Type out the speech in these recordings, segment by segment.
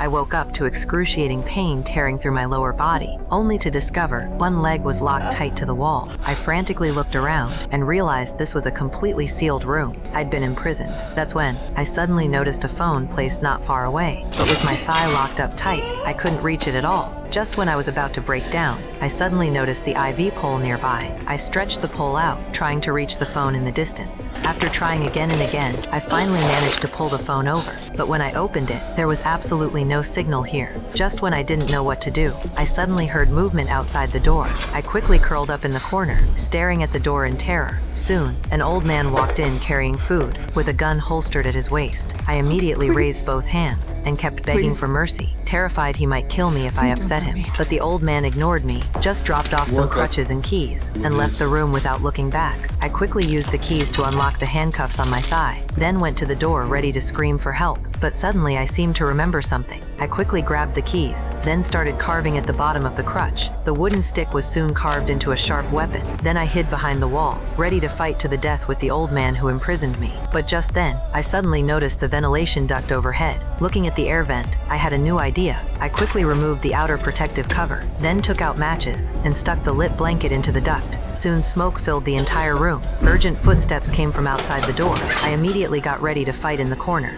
I woke up to excruciating pain tearing through my lower body, only to discover one leg was locked tight to the wall. I frantically looked around and realized this was a completely sealed room. I'd been imprisoned. That's when I suddenly noticed a phone placed not far away, but with my thigh locked up tight, I couldn't reach it at all. Just when I was about to break down, I suddenly noticed the IV pole nearby. I stretched the pole out, trying to reach the phone in the distance. After trying again and again, I finally managed to pull the phone over. But when I opened it, there was absolutely no signal here. Just when I didn't know what to do, I suddenly heard movement outside the door. I quickly curled up in the corner, staring at the door in terror. Soon, an old man walked in carrying food, with a gun holstered at his waist. I immediately raised both hands and kept begging for mercy, terrified he might kill me if I upset him. But the old man ignored me, just dropped off some crutches and keys, and left the room without looking back. I quickly used the keys to unlock the handcuffs on my thigh, then went to the door ready to scream for help. But suddenly I seemed to remember something. I quickly grabbed the keys, then started carving at the bottom of the crutch. The wooden stick was soon carved into a sharp weapon. Then I hid behind the wall, ready to fight to the death with the old man who imprisoned me. But just then, I suddenly noticed the ventilation duct overhead. Looking at the air vent, I had a new idea. I quickly removed the outer protective cover, then took out matches and stuck the lit blanket into the duct. Soon smoke filled the entire room. Urgent footsteps came from outside the door. I immediately got ready to fight in the corner.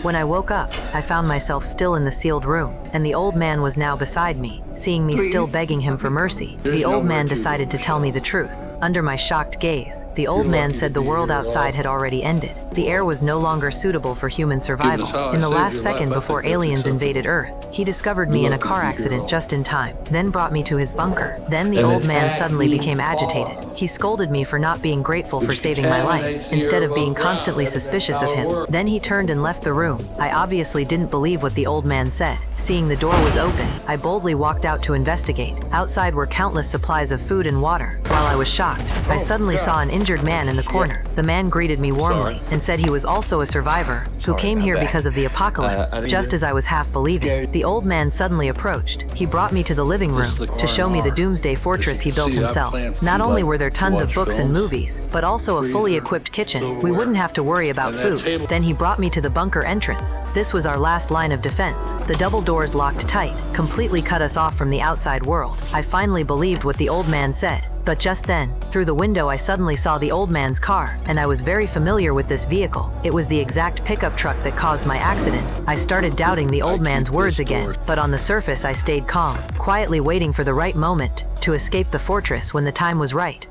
When I woke up, I found myself still in the sealed room, and the old man was now beside me. Seeing me still begging him for mercy, the old man decided to tell me the truth. Under my shocked gaze, the old man said the world outside had already ended. The air was no longer suitable for human survival. In the last second before aliens invaded Earth, he discovered me in a car accident just in time, then brought me to his bunker. Then the old man suddenly became agitated. He scolded me for not being grateful for saving my life, instead of being constantly suspicious of him. Then he turned and left the room. I obviously didn't believe what the old man said. Seeing the door was open, I boldly walked out to investigate. Outside were countless supplies of food and water. While I was shocked, I suddenly saw an injured man in the corner. The man greeted me warmly and said he was also a survivor who came here because of the apocalypse, just as I was half believing. The old man suddenly approached. He brought me to the living room to show me the doomsday fortress he built himself. Not only were there tons of books and movies, but also a fully equipped kitchen. We wouldn't have to worry about food. Then he brought me to the bunker entrance. This was our last line of defense. The double doors locked tight, completely cut us off from the outside world. I finally believed what the old man said. But just then, through the window I suddenly saw the old man's car, and I was very familiar with this vehicle. It was the exact pickup truck that caused my accident. I started doubting the old man's words again, but on the surface I stayed calm, quietly waiting for the right moment to escape the fortress when the time was right.